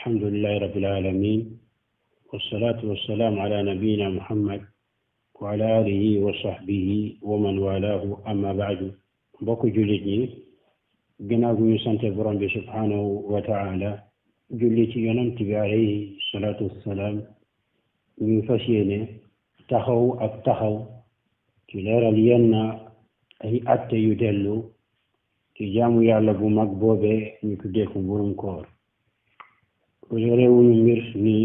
الحمد لله رب العالمين والصلاة والسلام على نبينا محمد وعلى آله وصحبه ومن والاه أما بعد بوك جوليتني غيناو ني سانتي بروم بي سبحانه وتعالى جوليتي يونت بي عليه الصلاة والسلام ني فاسيني تاخاو اك تاخاو ci leeral yenn ay atte yu dellu ci jaamu yàlla bu mag boobee ñu tuddee ko mburum koor réewuñu mbir ni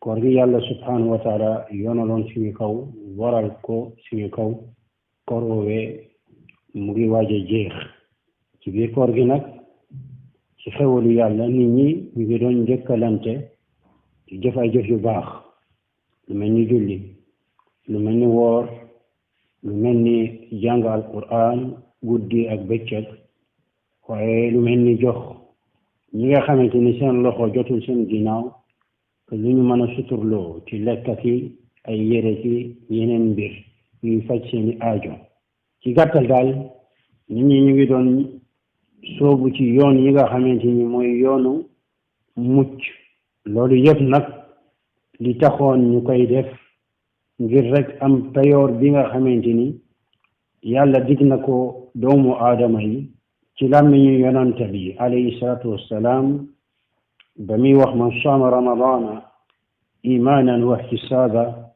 koor gi yàlla subhanahu wa taala yoonaloon suñu kaw waral ko suñu kaw koor woowee mu ngi waaj a jeex ci biir koor gi nag ci xewalu yàlla nit ñi ñu ngi doon njëkkalante ci jëf ay jëf yu baax lu mel ni julli lu mel ni woor lu mel ni jàng alquran guddi ak bëccëg waaye lu mel ni jox ñi nga xamante ni seen loxo jotul seen ginnaaw lu ñu mën a suturloo ci lekk ki ay yére ci yeneen mbir yuy faj seeni aajo ci gàttal daal nit ñi ñu ngi doon soobu ci yoon yi nga xamante ni mooy yoonu mucc loolu yëpp nag li taxoon ñu koy def ngir rek am payoor bi nga xamante ni yàlla dig na ko doomu aadama yi ci làmmiñu yonante bi alayhi salaatu wassalaam ba muy wax man saama ramadana imanan wa ihtisaba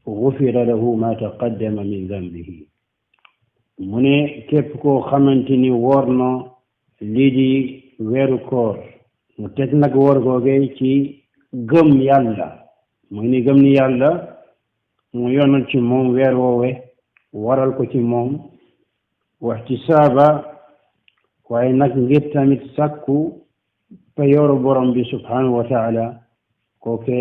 gufira lahu ma taqaddama min dambihi mu ne képp koo xamante ni woor na lii di weeru koor mu teg nag woor googe ci gëm yàlla mooy ni gëm ni yàlla mu yoonal ci moom weer woowe waral ko ci moom waxtisaaba waaye nag ngir tamit sàkku payooru borom bi subhanahu wa taala kooke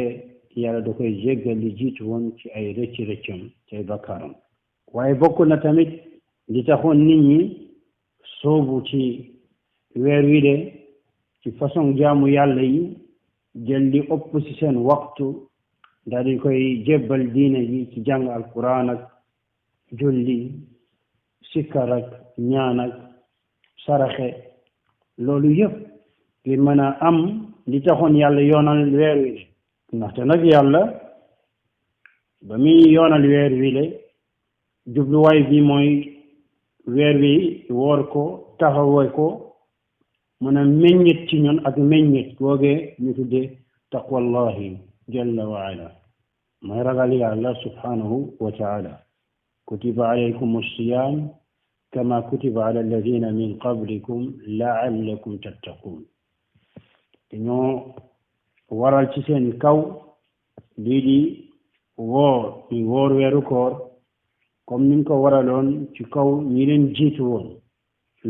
yàlla da koy jéggal li jiitu woon ci ay rëcc rëccam ci ay bakkaaram waaye bokk na tamit li taxoon nit ñi soobu ci weer wi de ci façon jaamu yàlla yi jël li ëpp ci seen waxtu daal di koy jébbal diine ji ci jàng alquran ak julli sikkar ak ñaan ak saraxe loolu yëpp ngir mën a am li taxoon yàlla yoonal weer wi le ndaxte nag yàlla ba muy yoonal weer wi le jubluwaay bi mooy weer wi woor ko taxawe ko mën a meññit ci ñun ak meññit googee ñu tuddee taqwallahi jalla wa ala mooy ragal yàlla subhanahu wa taala kutiba alaykum as-siyam kama kutiba ala alladhina min qablikum la'allakum tattaqun dañoo waral ci seen kaw lii di woor weeru koor comme niñ ko waraloon ci kaw ñi leen jiitu woon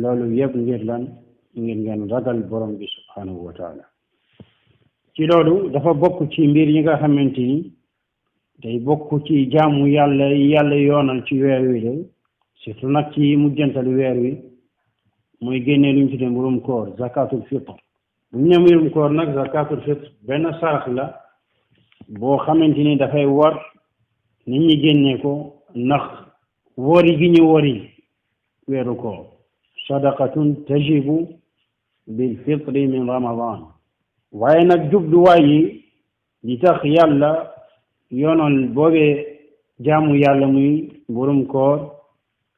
loolu yëpp ngir lan ngir ngeen ragal borom bi subhanahu wa taala ci loolu dafa bokk ci mbir yi nga xamante ni day bokk ci jaamu yàlla yàlla yoonal ci weer wi de surtout nag ci mujjantalu weer wi mooy génnee lu ñu tuddee mburum koor zakatul fitr bu ñu ne mburum koor nag zakatul fitr benn sarax la boo xamante ni dafay war nit ñi génnee ko ndax wori gi ñu wori weeru koor sadaqatun tajibu bil fitri min ramadan waaye nag jubluwaay yi li tax yàlla yoonal boobee jaamu yàlla muy mburum koor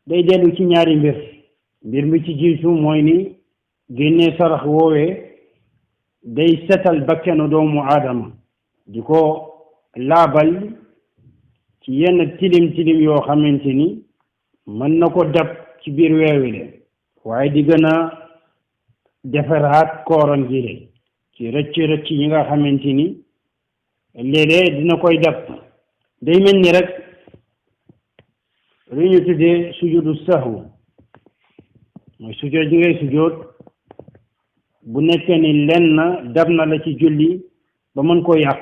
day dellu ci ñaari mbir mi ci jiitu mooy ni génnee sarax woowee day setal bakkanu doomu aadama di ko laabal ci yenn tilim yoo xamante ni mën na ko dab ci biir weer wi de waaye di gën a defaraat kooram ji de ci rëcc yi nga xamante ni léeg-léeg dina koy dab day mel ni rek lu ñu tuddee sujudu sahwu mooy sujood ji ngay sujood bu nekkee ni lenn dab na la ci julli ba mën koo yàq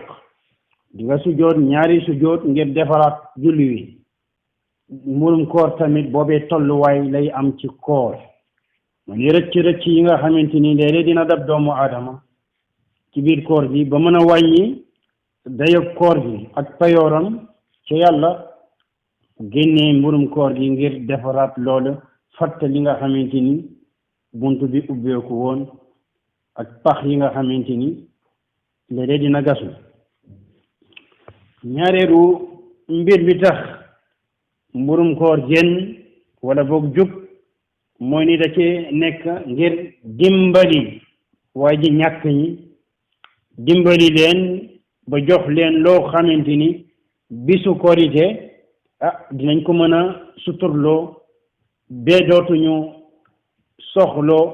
di nga sujood ñaari sujood ngir defaraat julli wi mburum koor tamit boobee tolluwaay lay am ci koor man rëcc yi nga xamante ni léeg-léeg dina dab doomu aadama ci biir koor gi ba mën a wàññi dayob koor gi ak payooram ca yàlla génnee mburum koor gi ngir defaraat loolu fatte li nga xamante ni bunt bi ubbeeku woon ak pax yi nga xamante ni léeg-léeg dina gasu ñaareelu mbir bi tax mburum koor génn wala boog jug mooy ni da cee nekk ngir dimbali waa ji ñàkk ñi dimbali leen ba jox leen loo xamante ni bisu korite dinañ ko mën a suturloo bee dootuñu soxloo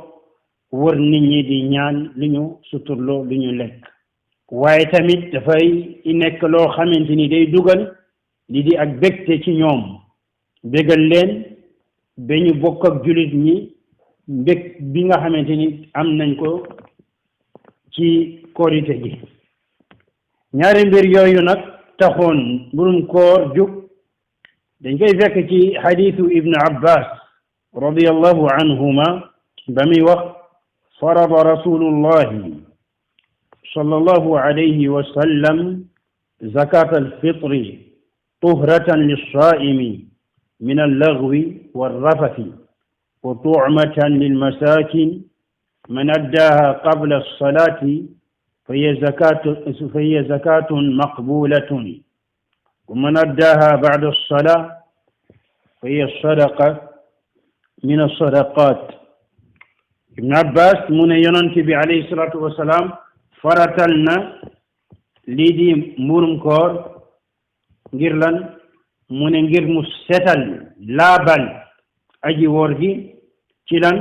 wër nit ñi di ñaan li ñu suturloo lu ñu lekk waaye tamit dafay nekk loo xamante ni day dugal li di ak bégte ci ñoom bégal leen ba ñu bokk ak jullit ñi mbég bi nga xamante ni am nañ ko ci korite gi ñaari mbir yooyu nag taxoon mburum koor jug dañ koy fekk ci xadiisu ibnu abbas radiyallahu anhuma ba muy wax farada rasulullahi sallallahu alayhi wa sallam zakat alfitri tuhratan lissaimi min allagwi walrafati wa tu'matan lilmasakin man addaha qabla alsalati فهي زكاة مقبولة ومن أداها بعد الصلاة فهي الصدقة من الصدقات ابن عباس من ينتبه عليه الصلاة والسلام فرتلنا لدي مرمكور غيرلان من غير مستتل لابل أجي ورغي تلان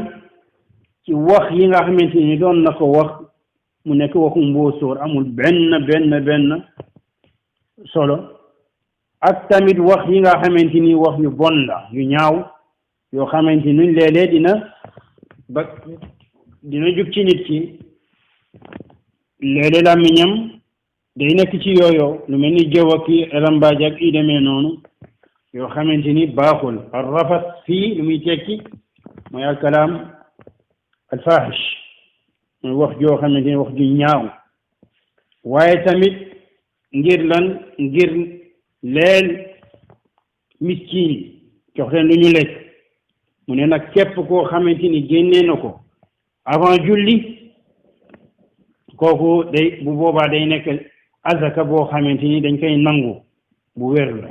ci wax yi nga xamante ni doon na ko wax mu nekk waxu mbóosóor amul benn solo ak tamit wax yi nga xamante ni wax yu bon la yu ñaaw yoo xamante ni léeg-léeg dina jug ci nit ki léeg-léeg làmmiñam day nekk ci yooyo lu mel ni jëw ak rambaaj ak i demee noonu yoo xamante ni baaxul ar rafat fii lu muy tekki mooy al kalaam al fahish mooy wax joo xamante ni wax ju ñaaw waaye tamit ngir lan ngir leel miskin jox leen lu ñu lekk mu ne nag képp koo xamante ni génnee na ko avant julli kooku day bu boobaa day nekk azaka boo xamante ni dañ koy nangu bu wér la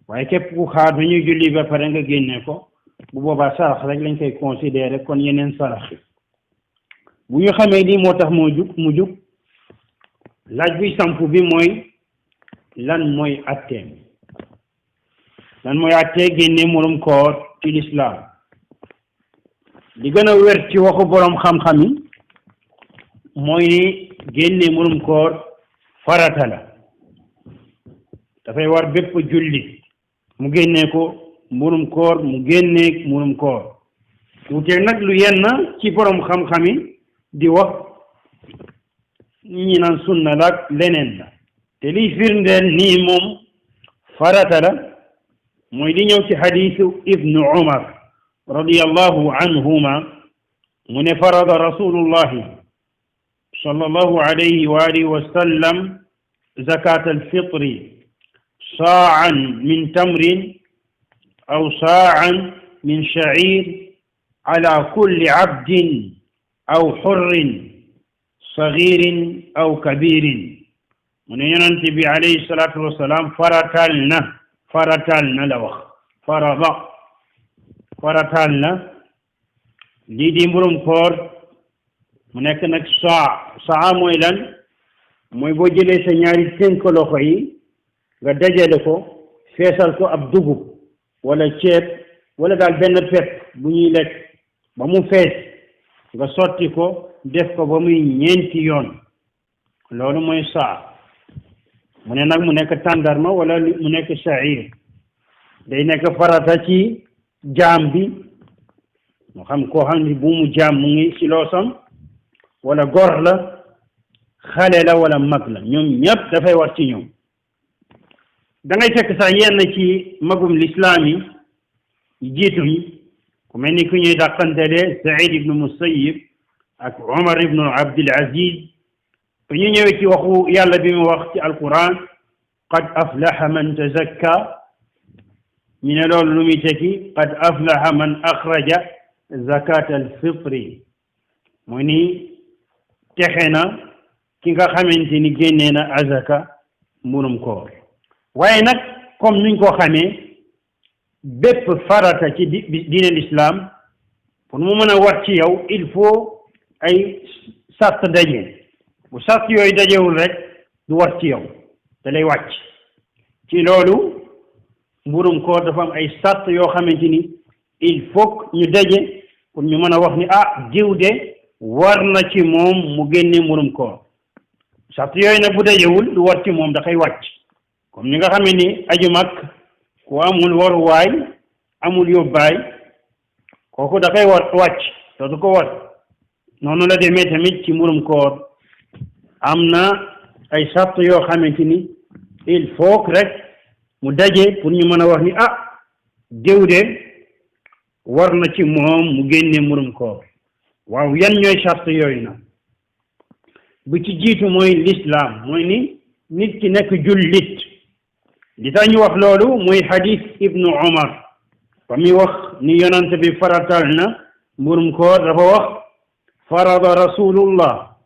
waaye képp ku xaar ba ñuy julli ba pare nga génne ko bu boobaa sarax rek lañ koy considéré kon yeneen sarax bu ñu xamee ni moo tax mu jug laaj buy samp bi mooy lan mooy atteem lan mooy attee génne murum koor ci lislaam li gën a wér ci waxu boroom xam-xam yi mooy ni génne murum koor farata la dafay war bépp julli mu génnee ko murum koor mu génneeg murum koor wuuteeg nag lu yenn ci boroom xam-xam yi di wax ñi naan sunna la ak leneen la te liy firndeel nii moom farata la mooy di ñëw ci xadiisu ibnu umar radiyallahu anhuma mu ne farada rasulullahi sallallahu alayhi wa alihi wa sallam zakat alfitri saa'an min tamrin aw saa'an min sha'ir ala kulli abdin aw xurrin sagirin aw kabirin mu ne yonent bi alayhi salaatu wasalaam faratal na la wax faratal na lii di mburum koor mu nekk nag saa mooy lan mooy boo jëlee sa ñaari tënk loxo yi nga dajale ko feesal ko ab dugub wala ceeb wala daal benn pepp bu ñuy lekk ba mu fees nga sotti ko def ko ba muy ñeenti yoon loolu mooy saa mu ne nag mu nekk tàndarma wala mu nekk sha'ir day nekk farata ci jaam bi moo xam koo xam ni bu mu jaam mu ngi ci loosam wala gor la xale la wala mag la ñoom ñëpp dafay war ci ñoom da ngay fekk sax yenn ci magum lislaam yi jiitu ñi ku mel ni ku ñuy dàqantele Saïd ibnu Musayyib ak Omar ibnu Abdul Aziz ba ñu ñëwee ci waxu yàlla bi mu wax ci alquran qad aflaha man tazakka ñu ne loolu lu muy tekki qad aflaha man axraja zakat alfitri mooy ni texe na ki nga xamante ni génnee na azaka mburum koor waaye nag comme niñ ko xamee bépp farata ci diine l'islam pour mu mën a war ci yow il faut ay sart daje bu sart yooyu dajewul rek du war ci yow da lay wàcc ci loolu mburum koor dafa am ay sart yoo xamante ni il faut ñu daje pour ñu mën a wax ni jiw de war na ci moom mu génne mburum koor sart yooyu nag bu dajewul du war ci moom da koy wàcc comme ni nga xamee ni aju mag ku amul waruwaay amul yóbbaay kooku da koy wàcc dootu ko war noonu la demee tamit ci mburum koor am na ay sart yoo xamante ni il faut rek mu daje pour ñu mën a wax ni diw de war na ci moom mu génne mburum koor waaw yan ñooy sart yooyu na bu ci jiitu mooy l'islam mooy ni nit ki nekk jullit li tax ñu wax loolu muy hadith ibnu Umar ba muy wax ni yonante bi faratal na mburum koor dafa wax farada rasulullah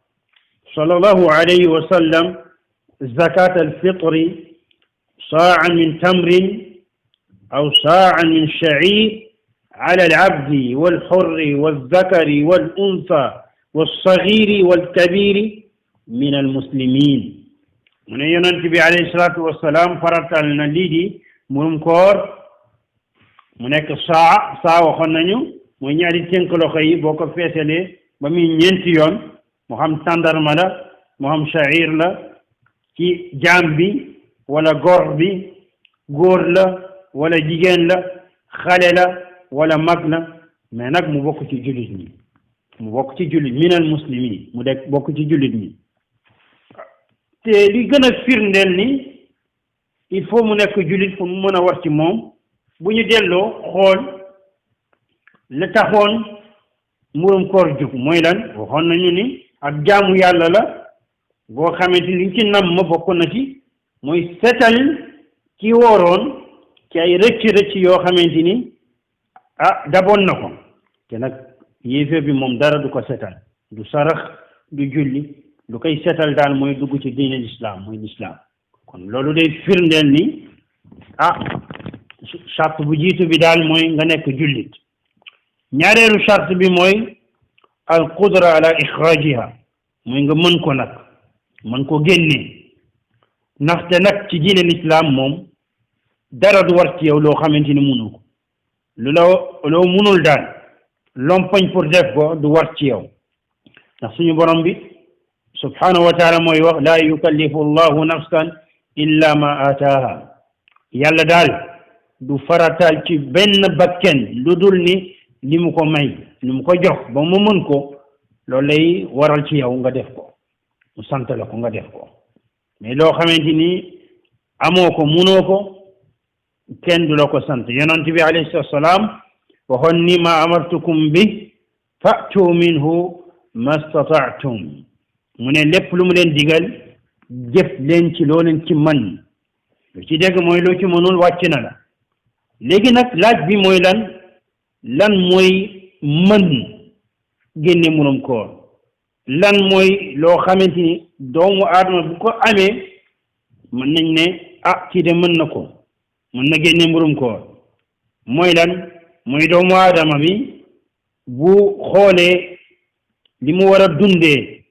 sallallahu alayhi wa sallam zakat alfitri صاعا من تمر أو صاعا من شعير على العبد والحر والذكر والأنثى والصغير والكبير من المسلمين من ينتبه عليه الصلاة والسلام فرطلنا لدي مرمكور منك ساعة وخنانيو من يعري تنكلو خي بوكو فيسلي بمي نينتيون مهم تندر ملا مهم شعير لا كي جامبي wala góor bi góor la wala jigéen la xale la wala mag la mais nag mu bokk ci jullit ñi mu bokk ci jullit minal muslimin mu dekk bokk ci jullit ñi te li gën a firndeel ni il faut mu nekk jullit pour mu mën a war ci moom bu ñu delloo xool la taxoon mburum koor jóg mooy lan waxoon nañu ni ak jaamu yàlla la boo xamante ni ci nam ma bokk na ci mooy setal ki wooroon ci ay rëcc yoo xamante ni daboon na ko te nag yéeféer bi moom dara du ko setal du sarax du julli lu koy setal daal mooy dugg ci diine l'islam mooy l'islam kon loolu day firndeel ni charte bu jiitu bi daal mooy nga nekk jullit ñaareelu charte bi mooy al qudra ala ixrajiha mooy nga mën ko nag mën ko génnee ndaxte nag ci diine l'islam moom dara du war ci yow loo xamante ni mënu ko loo mënul daal lompañ pour def ko du war ci yow ndax suñu borom bi subhanahu wa taala mooy wax laa yukallifu allahu nafsan illa ma ataaha yàlla daal du farataal ci benn bakken lu dul ni li mu ko may li mu ko jox ba mu mën ko loolu lay waral ci yow nga def ko mu sant la ko nga def ko mais loo xamante ni amoo ko munoo ko kenn du la ko sant yonent bi alayhi salaam waxoon ni ma amartukum bi fa'tu minhu mastata'tum mu ne lépp lu mu leen digal jëf leen ci loo leen ci man lu ci dégg mooy loo ci mënul wàcc na la léegi nag laaj bi mooy lan mooy mën génne murum koor lan mooy loo xamante ni doomu aadama bu ko amee mën nañ ne kii de mën na ko mën na génne mburum koor mooy lan mooy doomu aadama bi bu xoolee li mu war a dundee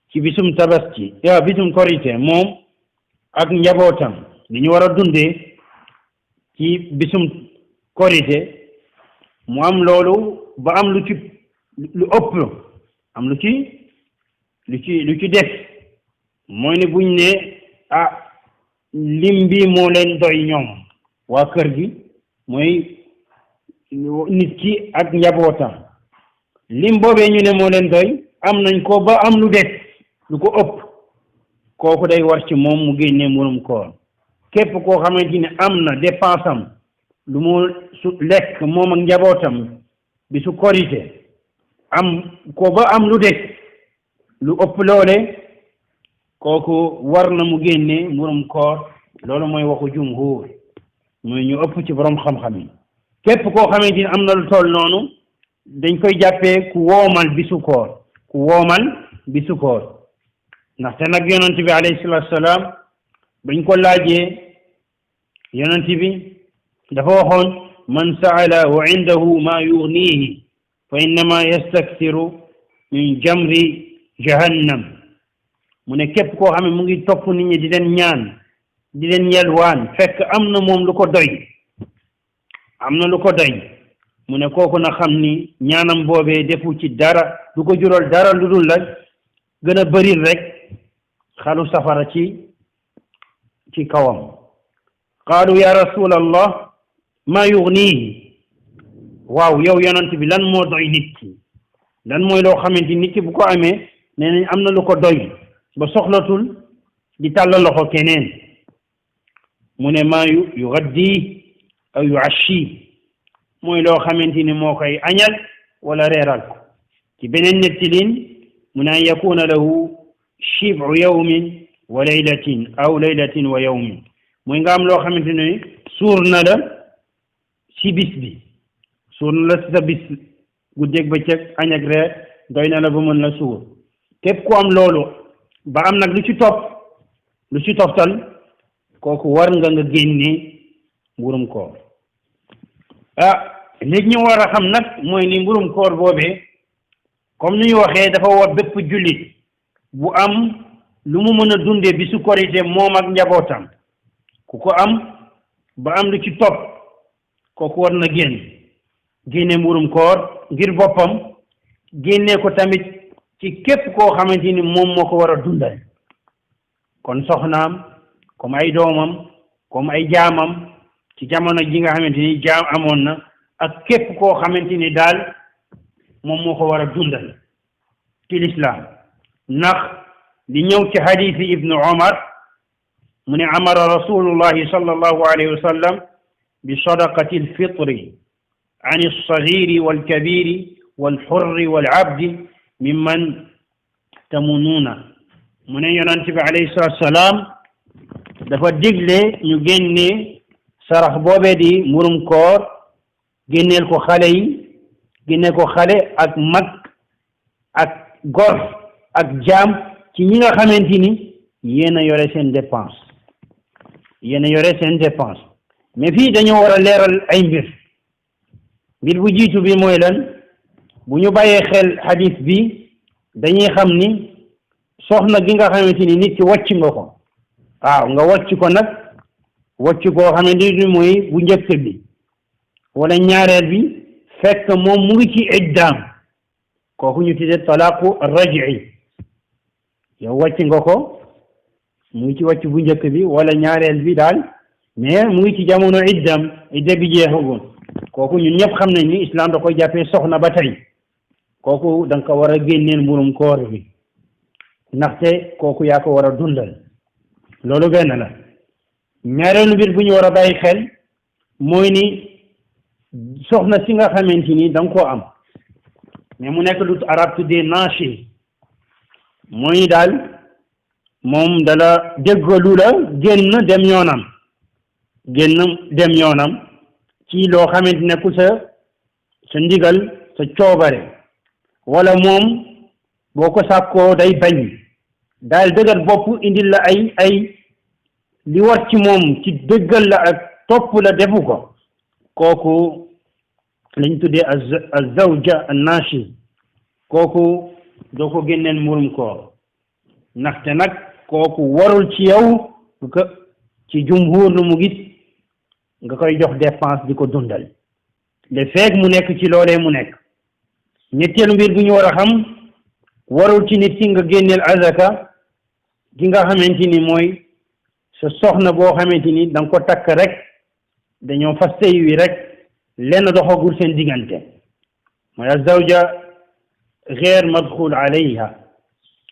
ci bisum tabaski bisum korite moom ak njabootam li ñu war a dundee ci bisum korite mu am loolu ba am lu ëpp am lu ci def mooy ne buñ ne lim bi moo leen doy ñoom waa kër gi mooy nit ki ak njabootam lim boobee ñu ne moo leen doy am nañ ko ba am lu def lu ko ëpp kooku day war ci moom mu génnee mburum koor képp koo xamante ni am na dépense am lu mu lekk moom ak njabootam bi su korite am ko ba am lu def lu ëpp loole kooku war na mu génne mburum koor loolu mooy waxu jumhur mooy ñu ëpp ci borom xam-xam yi képp koo xamante ni am na lu toll noonu dañ koy jàppee ku woomal bisu koor ndax ndaxte nag yonent bi alayhi salaatu salaam bañ ko laajee yonent bi dafa waxoon man saala wa indahu ma yugnihi fa innama yastaksiru min jamri jahannam mu ne képp koo xam ne mu ngi topp nit ñi di leen ñaan di leen yelwaan fekk am na moom lu ko doy am na lu ko doy mu ne kooku na xam ni ñaanam boobee defu ci dara du ko jural dara lu dul la gën a bëri rek xalu safara ci kawam qaalu ya rasulallah ma yugnihi waaw yow yonent bi lan moo doy nit ki lan mooy loo xamante nit ki bu ko amee nee nañ am na lu ko doy ba soxlatul di tàllal loxo keneen mu ne maa yugaddi aw yuashi mooy loo xamante ni moo koy añal wala reeral ko ci beneen nettilin mu ne an yakuna lahu shibu yawmin wa laylatin aw laylatin wa yawmin mooy nga am loo xamante ne suur na la si bis bi suur na la si sa bis guddeeg bëccëg añ ak reer doy na la ba mën la suur képp ku am loolu ba am nag lu ci toftal kooku war nga génne mburum koor léegi ñu war a xam nag mooy ni mburum koor boobee comme ni ñu waxee dafa war bépp jullit bu am lu mu mën a dundee bisu korite moom ak njabootam ku ko am ba am lu ci topp kooku war na génne mburum koor ngir boppam génne ko tamit ci képp koo xamante ni moom moo ko war a dundal kon soxnaam comme ay doomam comme ay jaamam ci jamono ji nga xamante ni jaam amoon na ak képp koo xamante ni daal moom moo ko war a dundal ci lislaam ndax li ñëw ci xadiisi ibnu omar mu ne amara rasulullahi sallallahu alayhi wa sallam bi sadaqati alfitri an alsagiri walkabiri walxurri walabdi mimman tamunuuna mu ne yonent bi alayhi salaatu salaam dafa digle ñu génne sarax boobee di mburum koor génneel ko xale yi génneel ko xale ak mag ak gor ak jaam ci ñi nga xamante ni yéen a yore seen dépense mais fii dañoo war a leeral ay mbir bu jiitu bi mooy lan bu ñu bàyyee xel hadith bi dañuy xam ni soxna gi nga xamante ni nit ki wàcc nga ko waaw nga wàcc ko nag wàcc koo xamante ni mooy bu njëkk bi wala ñaareel bi fekk moom mu ngi ci iddaam kooku ñu tuddee talaaqu raj'i yow wàcc nga ko mu ngi ci wàcc bu njëkk bi wala ñaareel bi daal mais mu ngi ci jamono idda bi jeexagul kooku ñun ñëpp xam nañ ni islam da koy jàppee soxna ba tey kooku da nga ko war a génneel mburum koor bi ndaxte kooku yaa ko war a dundal loolu benn la ñaareelu mbir bu ñu war a bàyyi xel mooy ni soxna si nga xamante ni da nga koo am mais mu nekk lu arab tuddee nachi mooy ni daal moom dala déggalu la génn dem yoonam ci loo xamante ne ku sa ndigal sa coobare wala moom boo ko sàkkoo day bañ daal dëgër bopp indil la ay li war ci moom ci dëggal la ak topp la defu ko kooku lañ tuddee az-zawja an-nashi kooku doo ko génneel mburum koor ndaxte nag kooku warul ci yow ko ci jumhur lu mu gis nga koy jox dépense di ko dundal le feeg mu nekk ci loolee mu nekk ñetteelu mbir bu ñu war a xam warul ci nit ki nga génneel azaka gi nga xamante ni mooy sa soxna boo xamante ni da nga ko takk rek dañoo fas sëy wi rek lenn doxagul seen diggante mooy azawja gheer madxul alayha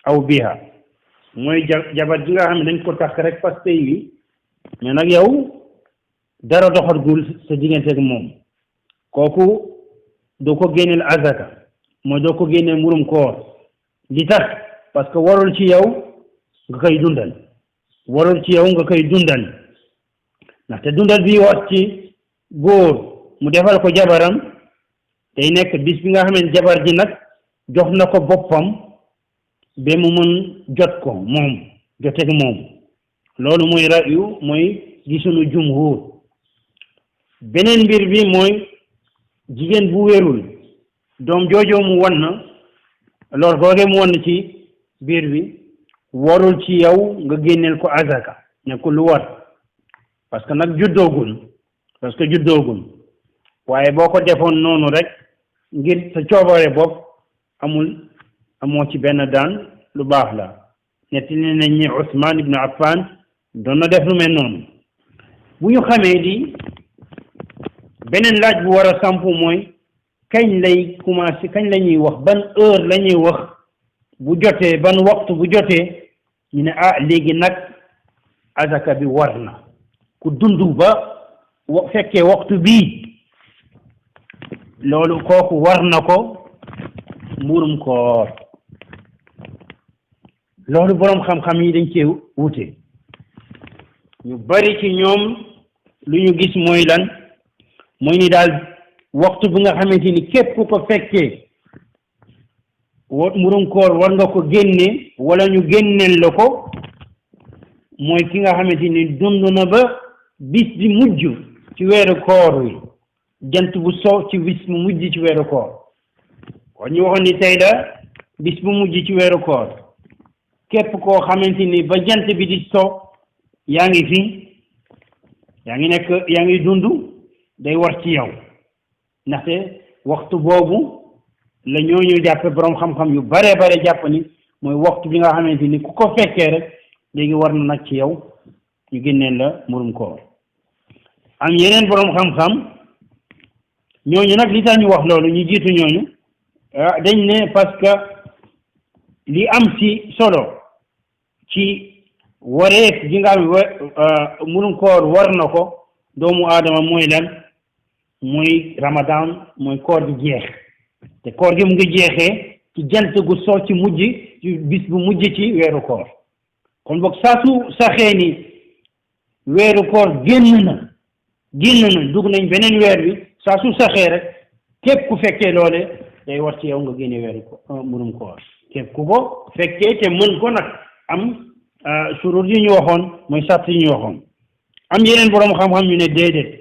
aw biha mooy jabar ji nga xam ne dañ ko takk rek fas sëy wi mais nag yow dara doxagul sa diggante ak moom kooku doo ko génneel azaka mooy doo ko génneel mburum koor li tax parce que warul ci yow nga koy dundal ndaxte dundal bi wax ci góor mu defal ko jabaram day nekk bis bi nga xam ne jabar ji nag jox na ko boppam ba mu mën jot ko moom joteeg moom loolu mooy ra'yu mooy gisunu jumhur beneen mbir bi mooy jigéen bu wérul doom joojoo mu wan na lor googee mu wan ci biir bi warul ci yow nga génneel ko azaka nekkul lu war parce que nag juddoogul waaye boo ko defoon noonu rek ngir sa coobare bopp amoo ci benn daan lu baax la nettali nañ ni Usmaan ibn Affan doon na def lu mel noonu bu ñu xamee di beneen laaj bu war a samp mooy kañ la ñuy wax ban heure la ñuy wax bu jotee ban waxtu bu jotee ñu ne léegi nag azaka bi war na ku dund ba fekkee waxtu bii loolu kooku war na ko mburum koor loolu boroom xam-xam yi dañ cee wute ñu bari ci ñoom lu ñu gis mooy lan mooy ni daal waxtu bi nga xamante ni képp ku ko fekkee mburum koor war nga ko génne wala ñu génneel la ko mooy ki nga xamante ni dund na ba bis bi mujj ci weeru koor wi jant bu so ci bis bu mujj ci weeru koor kon ñu waxoon ni tey la bis bu mujj ci weeru koor képp koo xamante ni ba jant bi di so yaa ngi fi yaa ngi dund day war ci yow ndaxte waxtu boobu la ñooñu jàppe boroom xam-xam yu bare jàpp ni mooy waxtu bi nga xamante ni ku ko fekkee rek léegi war na nag ci yow ñu génneel la murum koor am yeneen boroom xam-xam ñooñu nag li tax ñu wax loolu ñu jiitu ñooñu dañ ne parce que li am ci solo ci wareef gi nga xam murum koor war na ko doomu aadama mooy lan mooy ramadan mooy koor gi jeex te koor gi mu ngi jeexee ci jant gu so ci mujj ci bis bu mujj ci weeru koor kon boog saa su saxee ni weeru koor génn na dugg nañ beneen weer bi saa su saxee rek képp ku fekkee loole day war ci yow nga génne weeru ko murum koor képp ku ko fekkee te mën ko nag am surur yi ñu waxoon mooy sàtt yi ñu waxoon am yeneen boroom xam-xam ñu ne déedéet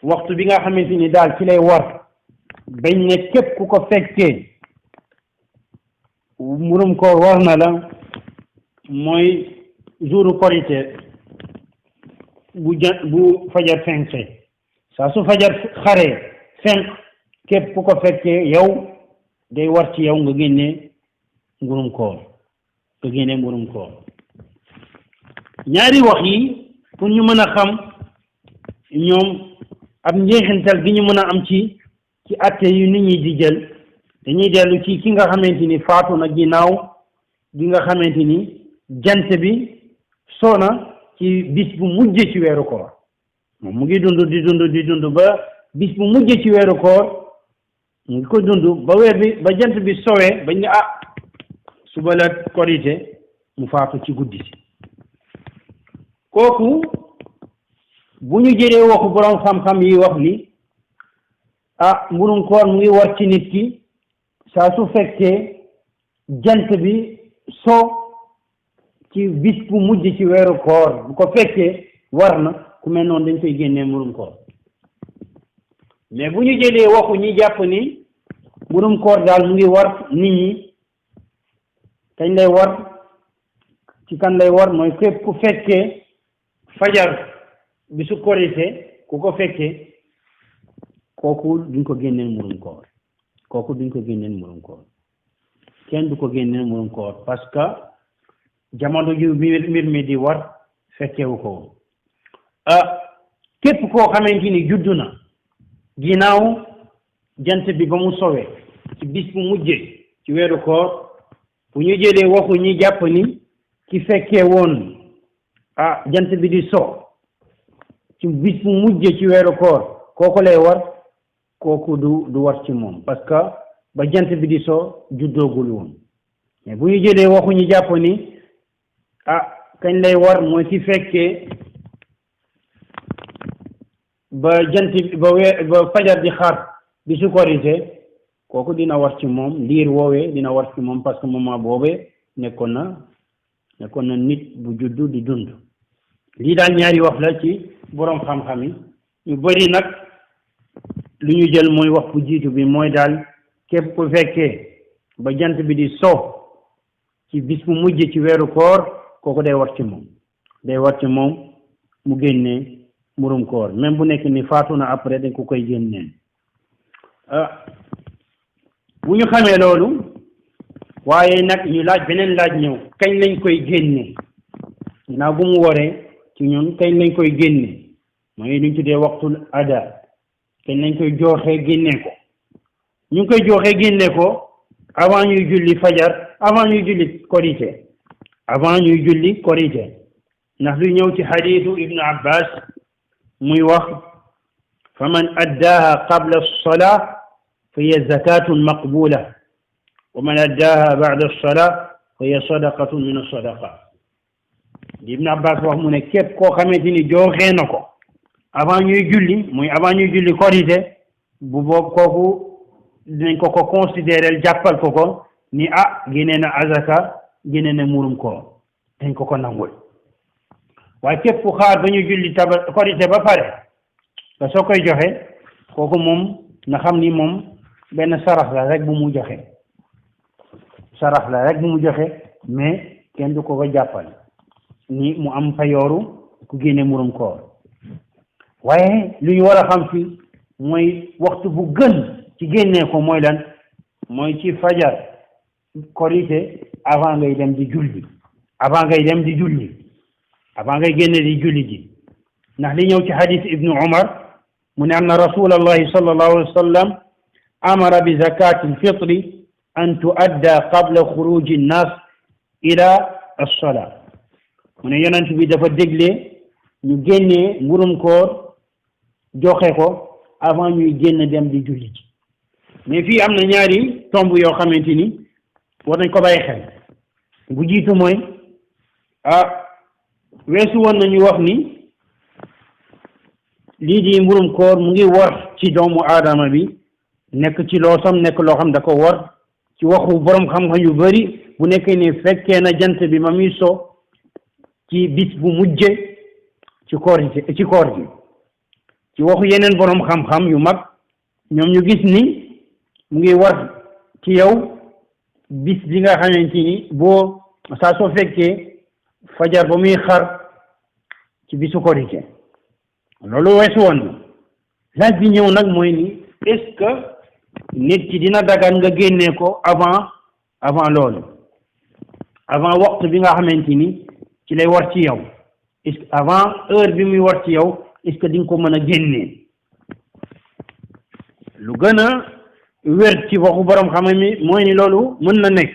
waxtu bi nga xamante ni daal ci lay war bañ ne képp ku ko fekkee murum koor war na la mooy jouru korité bu fajar fenke saa su fajar xaree fenk képp ku ko fekkee yow day war ci yow nga génne mburum koor ñaari wax yi pour ñu mën a xam ñoom ab njeexintal gi ñu mën a am ci atte yu nit ñi di jël dañuy dellu ci ki nga xamante ni faatu na ginnaaw gi nga xamante ni jant bi soona ci bis bu mujj ci weeru koor moom mu ngi dund di dund ba bis bu mujj ci weeru koor mu ngi ko dund ba weer bi ba jant bi sowee bañ ne suba la korite mu faatu ci guddi si kooku bu ñu jëlee waxu boroom xam-xam yi wax ni mburum koor mu ngi war ci nit ki saa su fekkee jant bi so ci bis bu mujj ci weeru koor bu ko fekkee war na ku mel noonu dañ koy génnee mburum koor mais bu ñu jëlee waxu ñi jàpp ni mburum koor daal mu ngi war nit ñi kañ lay war ci kan lay war mooy képp ku fekkee fajar bisu korite ku ko fekkee kooku duñ ko génneel mburum koor kenn du ko génneel mburum koor parce que jamono ju mbir mi di war fekkewu ko woon képp koo xamante ni juddu na ginnaaw jant bi ba mu sowee ci bis bu mujjee ci weeru koor bu ñu jëlee waxu ñi jàpp ni ki fekkee woon jant bi di so ci bis bu mujjee ci weeru koor kooku lay war kooku du war ci moom parce que ba jant bi di so juddoogul woon mais bu ñu jëlee waxu ñi jàpp ni kañ lay war mooy ki fekkee ba jant ba fajar di xaar bi su korite kooku dina war ci moom liir woowee dina war ci moom parce que moment boobee nekkoon na nit bu juddu di dund. lii daal ñaari wax la ci boroom xam-xam yi ñu bari nag lu ñu jël mooy wax bu jiitu bi mooy daal képp ku fekkee ba jant bi di so ci bis bu mujj ci weeru koor kooku day war ci moom mu génnee murum koor même bu nekk ni faatu na après dañ ko koy génnee bu ñu xamee loolu waaye nag ñu laaj beneen laaj ñëw kañ lañ koy génne ginnaaw bu mu waree ci ñun kañ lañ koy génne mooy luñ tuddee waxtul ada kañ lañ koy jooxee génne ko ñu ngi koy jooxee génne ko avant ñuy julli fajar avant ñuy julli korité ndax lu ñëw ci xadiisu ibnu abbas muy wax fa man addaaha qabla as-salaa fa hiya zakatun maqbula wa man addaaha ba'da as-salaa fa hiya sadaqatun min as-sadaqa ibnu abbas wax mu ne képp koo xamante ni jooxee na ko avant ñuy julli korité bu boobu kooku dinañ ko considérer jàppal ko ni génne na azaka génne na murum koor dañ ko nangul waaye képp ku xaar ba ñu julli korité ba pare nga soo koy joxe kooku moom na xam ni moom benn sarax la rek bu mu joxe mais kenn du ko jàppal ni mu am payooru ku génne murum koor waaye lu ñu war a xam fi mooy waxtu bu gën ci génnee ko mooy lan mooy ci fajar korité avant ngay dem di julli avant ngay génne di julli ji ndax li ñëw ci hadith ibnu umar mu ne anna rasulallahi sallallahu alayhi wa sallam amara bi zakati alfitri an tuadda qabla xuruji nnas ila as-salaa mu ne yonent bi dafa dégle ñu génnee ngurum koor joxe ko avant ñuy génn dem di julli ji mais fii am na ñaari tomb yoo xamante ni war nañ ko bàyyi xel bu jiitu mooy weesu woon nañu wax ni lii di mburum koor mu ngi war ci doomu aadama bi nekk ci loosam nekk loo xam da ko war ci waxu borom xam-xam yu bari bu nekkee ni fekkee na jant bi ma muy so ci bis bu mujje ci koor gi ci waxu yeneen borom xam-xam yu mag ñoom ñu gis ni mu ngi war ci yow bis bi nga xamante ni boo saa soo fekkee fajar ba muy xar ci bisu korite loolu weesu woon na laaj bi ñëw nag mooy ni est-ce que nit ki dina dagan nga génnee ko avant loolu avant waxtu bi nga xamante ni ci lay war ci yow est-ce que avant heure bi muy war ci yow est-ce que di nga ko mën a génnee lu gën a wér ci waxu borom xam mi mooy ni loolu mën na nekk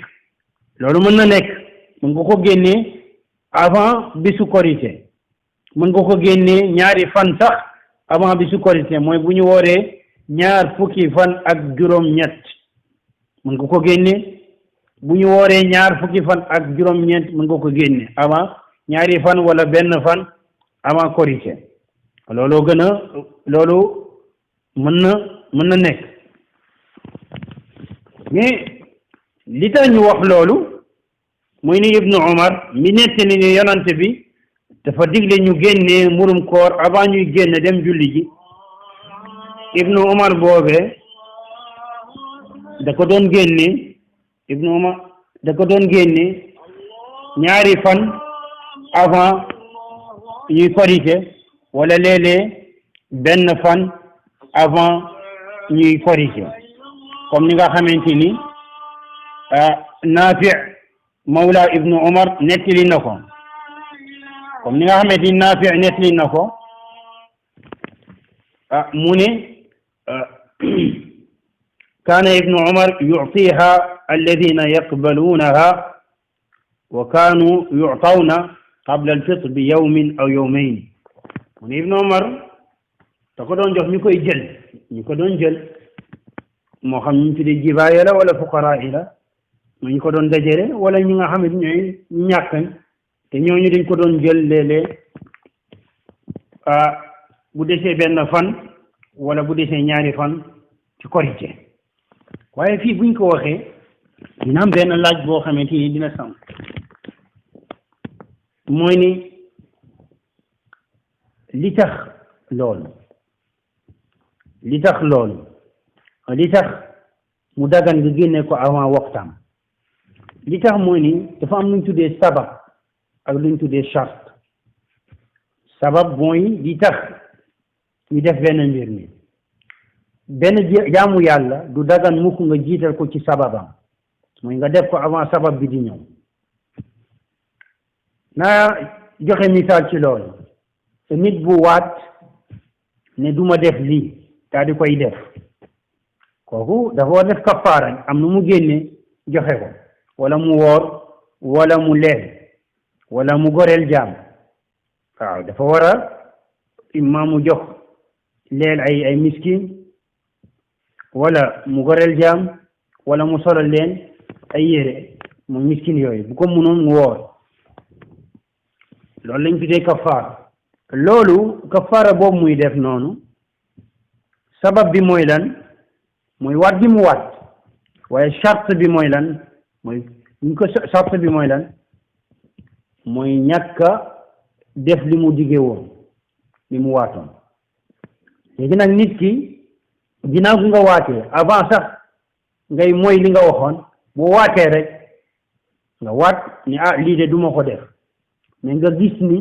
mën nga ko génnee avant bisu korité mën nga ko génnee ñaari fan sax avant bisu korité mooy bu ñu wooree ñaar fukki fan ak juróom-ñett mën nga ko génnee bu ñu wooree ñaar fukki fan ak juróom-ñeent mën nga ko génne avant ñaari fan wala benn fan avant korité loolu mën na nekk mais li tax ñu wax loolu muy ni ibnu umar mi nettali ni yonante bi dafa digle ñu génnee murum koor avant ñuy génn dem julli ji ibnu umar boobee da ko doon génne ñaari fan avant ñuy korité wala léeg-léeg benn fan avant ñuy korité comme ni nga xamante ni Naafi mawla ibnu umar nettali na ko comme ni nga xamante ni Naafi nettali na ko mu ne kaana ibnu umar yu'tiha alladina yaqbalunaha wa kaanu yu'tawna qabla alfitr bi yawmin aw yawmayn mu ne ibnu umar da ko doon jox ñu ko doon jël moo xam ñu tuddee jibaaya la wala fuqaraa yi la ñu ko doon dajale wala ñi nga xam ne ñooy ñàkkañ te ñooñu dañ ko doon jël léeg-léeg bu desee benn fan wala bu desee ñaari fan ci korite waaye fii buñ ko waxee dina am benn laaj boo xamante ni dina sam mooy ni li tax loolu li tax mu dagan nga génne ko avant waxtaam li tax mooy ni dafa am lu ñu tuddee sabab ak lu ñu tuddee charte sabab mooy li tax ñu def benn mbir mi benn jaamu yàlla du dagan mukk nga jiital ko ci sababam mooy nga def ko avant sabab bi di ñëw naa joxe misaal ci loolu te nit bu waat ne duma def lii daa di koy def kooku dafa war def kafaara am nu mu génne joxe ko wala mu woor wala mu leel wala mu goreel jaam waaw dafa war a imma mu jox leel ay miskin wala mu goreel jaam wala mu solal leen ay yére mu miskin yooyu bu ko mënoon mu woor loolu lañ tuddee kafaara loolu kafaara boobu muy def noonu sabab bi mooy lan mooy waat bi mu waat waaye charte bi mooy lan mooy ñu ko charte bi mooy lan mooy ñàkk a def li mu diggee woon li mu waatoon léegi nag nit ki ginnaaw gi nga waatee avant sax ngay mooy li nga waxoon boo waatee rek nga waat ni lii de duma ko def mais nga gis ni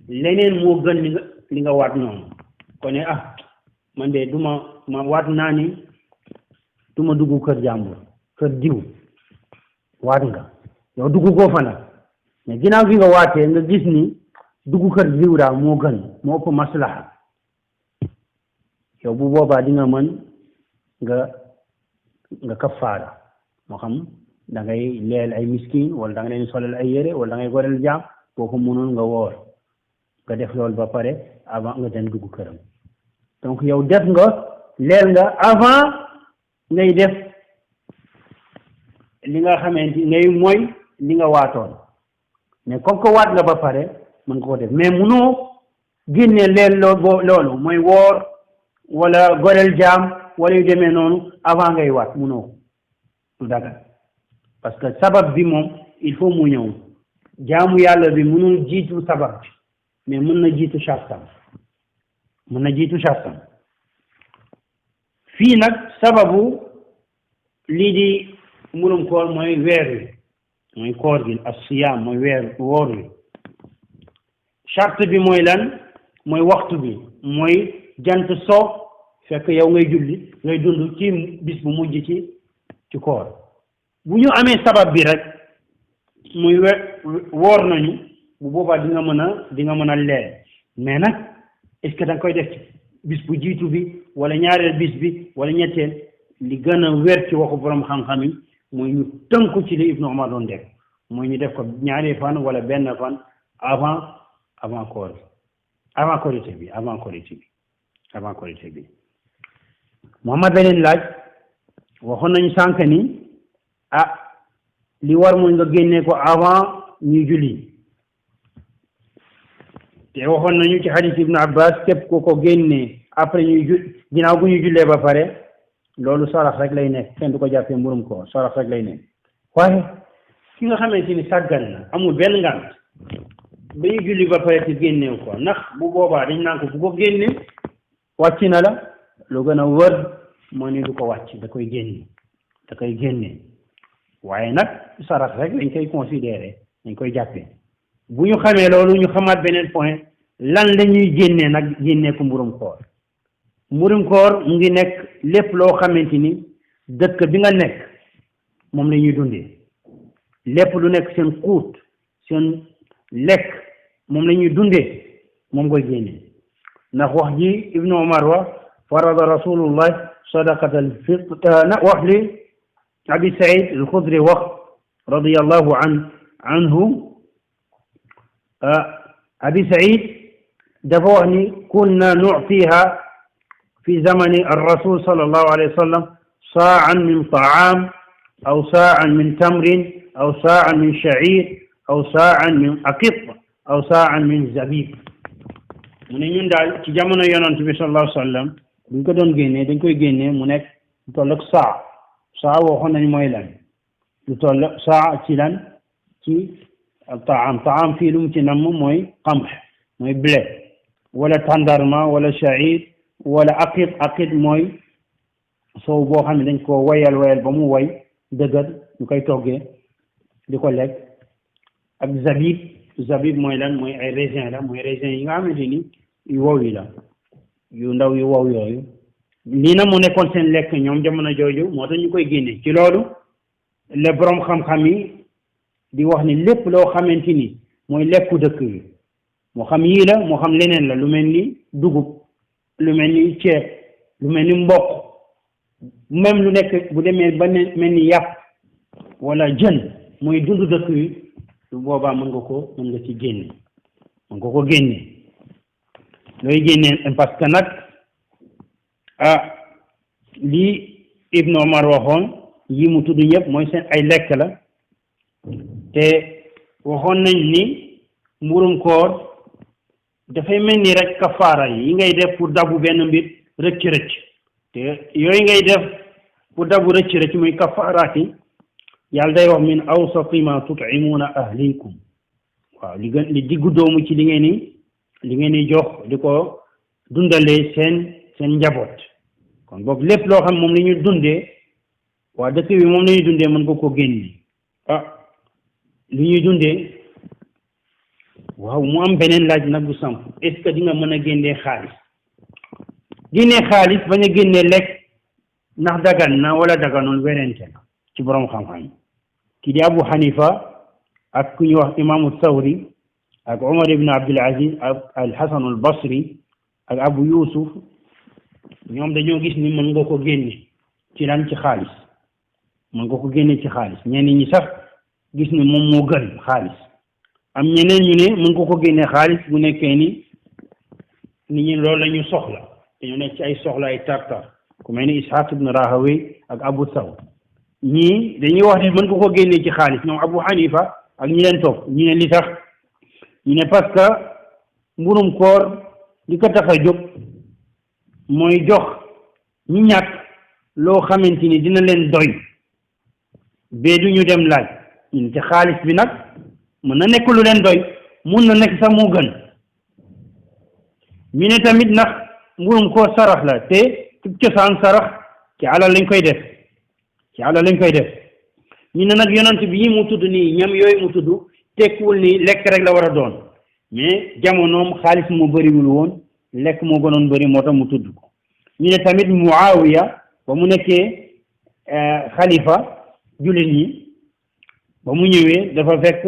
leneen moo gën li nga waat noonu kon ne man de ma waat naa ni duma dugg kër jàmbur kër diw waat nga yow dugg koo fa nag mais ginnaaw gi nga waatee nga gis ni dugg kër diw daal moo gën moo ëpp maslaha yow bu boobaa di nga mën nga kafaara moo xam da ngay leel ay miskin wala da nga leen solal ay yére wala da ngay goreel jaam boo ko mënoon nga woor nga def loolu ba pare avant nga dem dugg këram donc yow def nga leel nga avant ngay def li nga xamante ngay mooy li nga waatoon mais comme que waat nga ba pare mën nga ko def mais mënoo génne leel loolu mooy woor wala goreel jaam wala yu demee noonu avant ngay waat mënoo du dagal parce que sabab bi moom il faut mu ñëw jaamu yàlla bi mënul jiitu sabab bi mais mën na jiitu chartam fii nag sababu lii di murum koor mooy weer wi mooy koor gi as-siyaam mooy woor wi charte bi mooy lan mooy waxtu bi mooy jant so fekk yow ngay julli ngay dund ci bis bu mujj ci koor bu ñu amee sabab bi rek muy woor nañu bu boobaa di nga mën a leer mais nag est-ce que da nga koy def ci bis bu jiitu bi wala ñaareel bis bi wala ñetteel li gën a wér ci waxu borom xam-xam yi mooy ñu tënku ci li Ibnu Umar doon def mooy ñu def ko ñaari fan wala benn fan avant koor bi avant korité bi Muhammad beneen laaj waxoon nañu sànq ni li war mooy nga génnee ko avant ñuy julli te waxoon nañu ci hadith Ibnu Abbas képp ko génnee après ginnaaw bu ñu jullee ba pare loolu sarax rek lay nekk kenn du ko jàppee mburum ko sarax rek lay nekk waaye ki nga xamante ni sàggan na amul benn ngànt ba ñu julli ba pare te génneew ko ndax bu boobaa dañ naan ko bu ko génne wàcc na la lu gën a wër moo ni du ko wàcc da koy génne waaye nag sarax rek lañ koy considéré dañ koy jàppee bu ñu xamee loolu ñu xamaat beneen point lan la ñuy génnee nag génnee ko mburum koor mu ngi nekk lépp loo xamante ni dëkk bi nga nekk moom la ñuy dundee lépp lu nekk seen xuut seen lekk moom la ñuy dundee moom koy génnee ndax wax ji Ibnu Umar wa farada rasulullah sadaqatal fitr wax li Abi Saïd al-Khudri wax radiyallahu anhu Abi Saïd dafa wax ni kunna nu'tiha في زمن الرسول صلى الله عليه وسلم صاعا من طعام أو صاعا من تمر أو صاعا من شعير أو صاعا من أقط أو صاعا من زبيب mu ne ñun daal ci jamono yonent bi sallallahu alayhi wa sallam buñ ko doon génnee dañ koy génnee mu nekk toll ak saa waxoon nañ mooy lan lu toll saa ci lan ci taam fii lu mu ci namm mooy qamh mooy blé wala tandarma wala sha'ir wala aqit mooy soow boo xam ne dañ ko wayal ba mu way dëgër ñu koy toggee di ko lekk ak zabib mooy lan mooy ay raisin la mooy raisin yi nga xamante ni yu wow yi la yu ndaw yu wow yooyu lii na mu nekkoon seen lekk ñoom jamono jooju moo tax ñu koy génne ci loolu le borom xam-xam yi di wax ni lépp loo xamante ni mooy lekku dëkk bi moo xam yii la moo xam leneen la lu mel ni dugub lu mel ni ceeb lu mel ni mboq même lu nekk bu demee ba mel ni yàpp wala jën mooy dund dëkk bi lu boobaa mën nga ci génne mën nga ko génne looy génne parce que nag lii Ibn Omar waxoon yi mu tudd ñëpp mooy seen ay lekk la te waxoon nañ ni mburum koor dafay mel ni rek kafaara yi ngay def pour dabu benn mbir rëcc te yooyu ngay def pour dabu rëcc muy kafaaraat yi yàlla day wax min awsati ma tut'imuuna ahlikum waaw li diggu doomu ci li ngeen ni jox di ko dundalee seen njaboot kon boog lépp loo xam moom la ñu dundee waa dëkk bi moom la ñuy dundee mën nga ko génne li ñuy dundee waaw mu am beneen laaj nag bu samp est-ce que di nga mën a génnee xaalis bañ a génnee lekk ndax dagan na wala daganul werante na ci borom xam-xam ki di Abu Hanifa ak ku ñuy wax imaamu Thawri ak Omar ibn Abdul Aziz ak al-Hasan al-Basri ak Abu Yusuf ñoom dañoo gis ni mën nga ko génne ci lan ci xaalis mën nga ko génne ci xaalis ñenn ñi sax gis ni moom moo gën xaalis am ñeneen ñu ne mën nga ko génne xaalis bu nekkee ni nit ñi loolu la ñu soxla dañoo nekk ci ay soxla ay tartar ku mel ni Ishaq ibn Rahawayh ak Abu Thawr ñii dañuy wax ne mën nga ko génne ci xaalis ñoom Abu Hanifa ak ñi leen topp ñu ne li tax ñu ne parce que mburum koor li ko tax a jóg mooy jox ñi ñàkk loo xamante ni dina leen doy bee du ñu dem laaj ñun te xaalis bi nag mën na nekk lu leen doy mun na nekk sax moo gën ñu ne tamit ndax mburum koor sarax la te ci cosaan sarax ci alal lañ koy def ñu ne nag yonent bi yi mu tudd nii ñam yooyu mu tudd tekkiwul ni lekk rek la war a doon mais jamonoom xaalis moo bëriwul woon lekk moo gënoon bëri moo tax mu tudd ko ñu ne tamit Muawiya ba mu nekkee xalifa jullit ñi ba mu ñëwee dafa fekk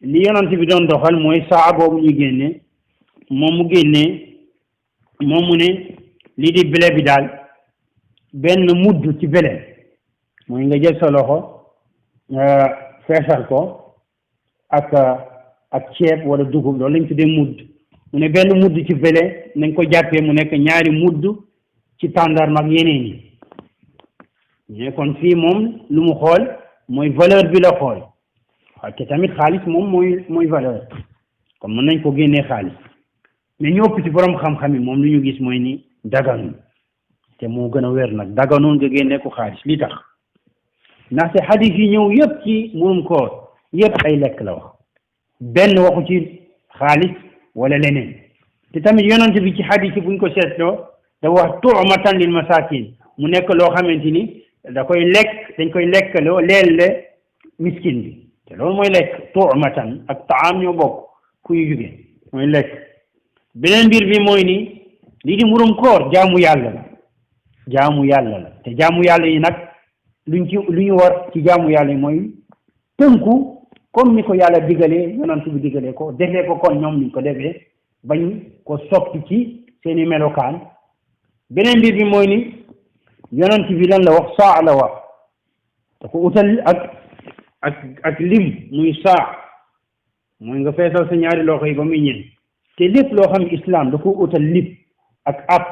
li yonent bi doon doxal mooy saa boobu ñu génne moom mu ne lii di blé bi daal benn mudd ci blé mooy nga jël sa loxo feesal ko ak ceeb wala dugub loolu lañ tuddee mudd mu ne benn mudd ci blé nañ ko jàppee mu nekk ñaari mudd ci tàndarma ak yeneen yi ñu ne kon fii moom lu mu xool mooy valeur bi la xool waaw te tamit xaalis moom mooy valeur kon mën nañ ko génnee xaalis mais ñu ëpp ci borom xam-xam yi moom lu ñu gis mooy ni daganul te moo gën a wér nag daganul nga génnee ko xaalis li tax ndaxte xadis yi ñëw yëpp ci murum koor yëpp ay lekk la wax benn waxu ci xaalis wala leneen te tamit yonent bi ci xadis yi buñ ko seetloo da wax tu'matan lil masakin mu nekk loo xamante ni dañ koy lekkaloo leelle miskin bi te loolu mooy lekk tu'matan ak taam ñoo bokk fu ñu jóge mooy lekk beneen mbir bi mooy ni lii di murum koor jaamu yàlla la te jaamu yàlla yi nag lu ñu war ci jaamu yàlla yi mooy tënku comme ni ko yàlla digalee yonent bi digalee ko defee ko kon ñoom niñ ko defee bañ ko soppi ci seeni melokaan beneen mbir bi mooy ni yonent bi lan la wax saa la wax da ko utal ak lim muy saa mooy nga feesal sa ñaari loxo yi ba muy ñeen te lépp loo xam islam da ko utal lim ak ab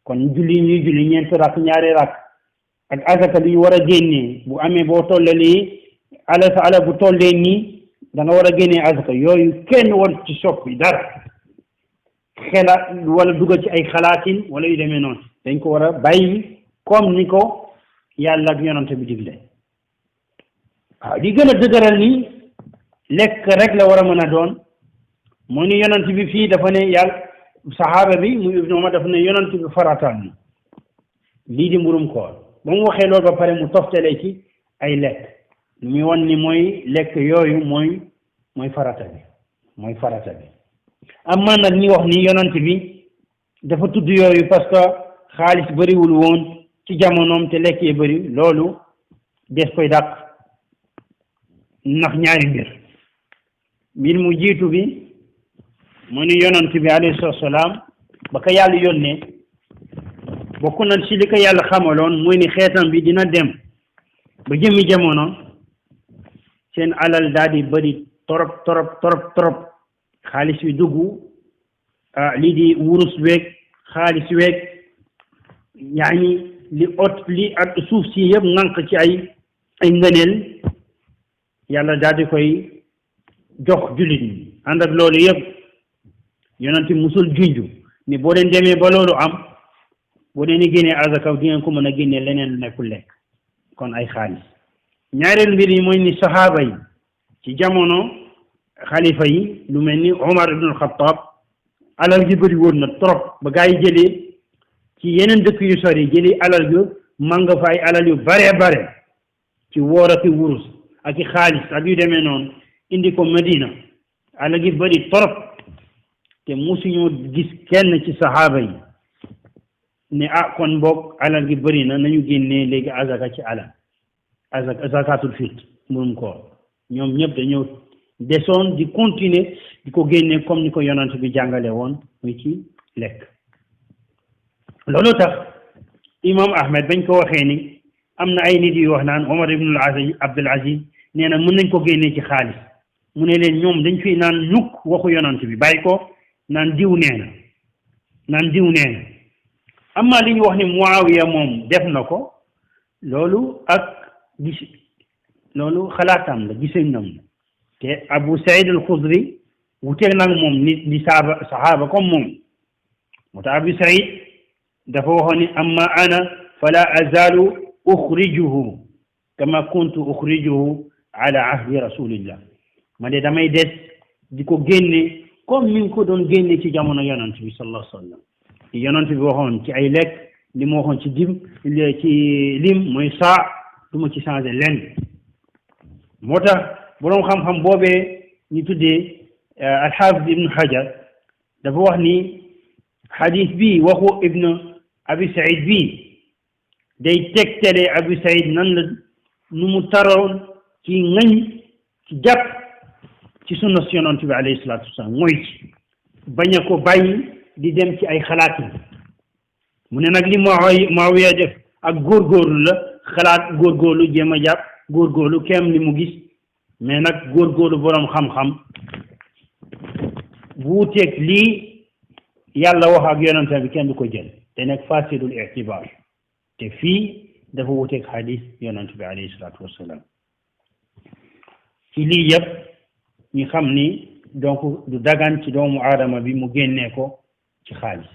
kon julli ñuy julli ñeent rak ñaari rak ak azaka li ñu war a génnee bu amee boo tollee ala bu tollee nii da nga war a génnee azaka yooyu kenn war ci soppi dara wala dugal ci ay xalaatin wala yu demee noonu dañ ko war a bàyyi comme ni ko yàlla ak yonante bi digle waaw li gën a dëgëral ni lekk rek la war a mën a doon moo ni yonante bi fii dafa ne yàlla saxaaba bi mu Ibnu Umar dafa ne yonante bi farataal na lii di mburum koor ba mu waxee loolu ba pare mu toftale ci ay lekk lu muy wan ni mooy lekk yooyu mooy farata bi am man nag ñi wax ni yonante bi dafa tudd yooyu parce que xaalis bëriwul woon ci jamonoom te lekk yi bëri loolu des koy dàq ndax ñaari mbir mu jiitu bi mu ni yonent bi alayhi salaam ba ko yàlla yónnee bokk na ci li ko yàlla xamaloon mooy ni xeetam bi dina dem ba jëmmi jamono seen alal daal di bëri torop xaalis bi dugg lii di wurus weeg xaalis weeg yaani li ak suuf si yëpp ŋànk ci ay ngëneel yàlla daal di koy jox jullit ñi ànd ak loolu yëpp yonent musul junju ni boo leen demee ba loolu am boo leen di génnee azaka di ngeen ko mën a génnee leneen lu nekkul lekk kon ay xaalis ñaareel mbir yi mooy ni saxaaba yi ci jamono xalifa yi lu mel ni Omar ibn al-Khattab alal gi bëri woon na trop ba gaa yi jëlee ci yeneen dëkk yu sori jëlee alal yu manga fa ay alal yu bare ci woor ak wurus ak i xaalis ak yu demee noonu indi ko Medina alal gi bëri trop te musuñoo gis kenn ci saxaaba yi ne kon boog alal gi bëri na nañu génnee léegi azaka ci alal zakatul fitr mburum koor ñoom ñëpp dañoo desoon di continuer di ko génne comme ni ko yonent bi jàngale woon muy ci lekk loolu tax imam Ahmed bañ ko waxee ni am na ay nit yu wax naan Omar ibn Abdul Aziz nee na mën nañ ko génne ci xaalis mu ne leen ñoom dañ fi naan ñukk waxu yonent bi bàyyi ko naan diw nee na amma li ñu wax ni Muawiya moom def na ko loolu loolu xalaatam la gisañam la te Abu Saïd al-Khudri wuteeg nag moom ni saxaaba comme moom moo tax Abu Saïd dafa waxoon ni amma ana fala azalu uxrijuhu kama kuntu uxrijuhu ala ahdi rasulillah ma de damay des di ko génne comme ni nga ko doon génne ci jamono yonent bi sallallahu alayhi wa sallam yonent bi waxoon ci ay lekk li mu waxoon ci lim mooy saa du ma ci changé lenn moo tax boroom xam-xam boobee ñu tuddee alxaafis ibnu Hajar dafa wax ni xadis bi waxu ibnu abi Saïd bi day tegtale abi Saïd nan la nu mu taroon ci ŋañ ci jàpp ci sunna si yonent bi alayhi salaatu wasalaam mooy ci bañ a ko bàyyi di dem ci ay xalaat yi mu ne nag li Muawiya def ak góorgóorlu la xalaat góorgóorlu jéem a jàpp góorgóorlu kem li mu gis mais nag góorgóorlu boroom xam-xam bu wuteeg lii yàlla wax ak yonente bi kenn du ko jël te nag fasidul itibar te fii dafa wuteeg xadis yonente bi alayhi salaatu wassalaam ci lii yëpp ñu xam ni donc du dagan ci doomu aadama bi mu génnee ko ci xaalis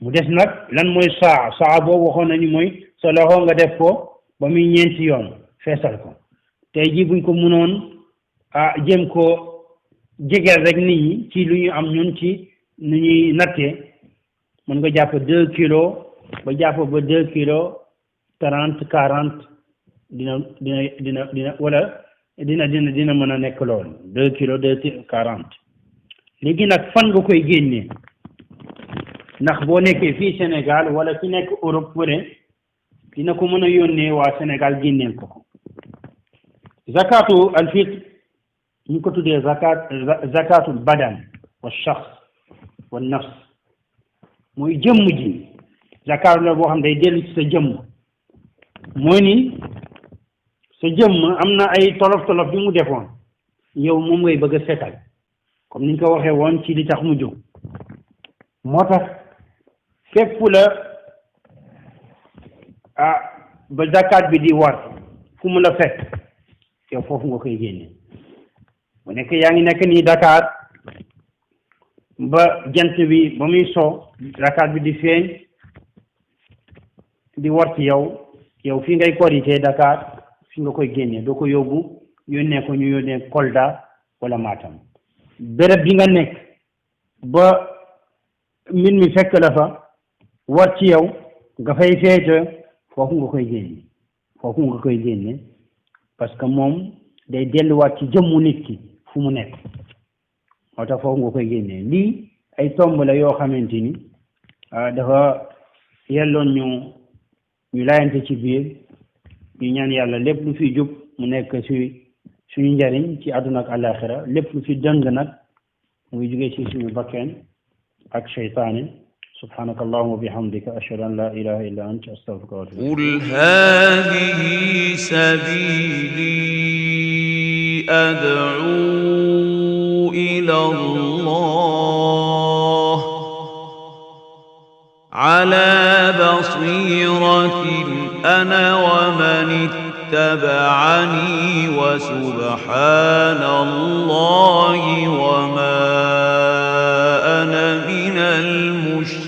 mu des nag lan mooy saa boobu waxoon nañu mooy sa loxo nga def ko ba muy ñeenti yoon feesal ko tey jii buñ ko mënoon jéem ko jegeel rek nit ñi ci lu ñu am ñun ci nu ñuy nattee mën nga jàpp 2 kilos ba jàpp ba 2 kilos 30-40 dina wala dina mën a nekk loolu 2 kilos 40 léegi nag fan nga koy génnee ndax boo nekkee fii Sénégal wala fi nekk Europe fële dina ko mën a yónnee waa Sénégal génneel ko zakatu alfitr ñu ko tuddee zakatul badan wa shaxs wa nafs mooy jëmm ji zakat la boo xam day dellu ci sa jëmm mooy ni sa jëmm am na ay tolof yu mu defoon yow moom ngay bëgg a setal comme niñ ko waxee woon ci li tax mu jóg moo tax fépp la ba zakat bi di war fu mu la fekk yow foofu nga koy génne bu nekk yaa ngi nekk nii Dakar ba jant bi ba muy so zakat bi di feeñ di war ci yow yow fi ngay korité Dakar fi nga koy génnee doo ko yóbbu yónnee ko ñu yónnee Kolda wala Matam béréb bi nga nekk ba mbir mi fekk la fa war ci yow nga fay feete foofu nga koy génne parce que moom day delluwaat ci jëmmu nit ki fu mu nekk moo tax foofu nga koy génnee lii ay tomb la yoo xamante ni dafa yelloon ñu laayante ci biir ñu ñaan yàlla lépp lu fi jub mu nekk suñu njariñ ci àdduna ak àllaaxira lépp lu fi dëng nag muy jógee ci suñu bakkeen ak seytaane subhanaka allahumma wa bihamdika ashhadu an la ilaha illa anta astaghfiruka wa atubu ilayk qul hadhihi sabili ad'u ila Allah ala basiratin ana wa man اتبعني وسبحان الله وما أنا من المشركين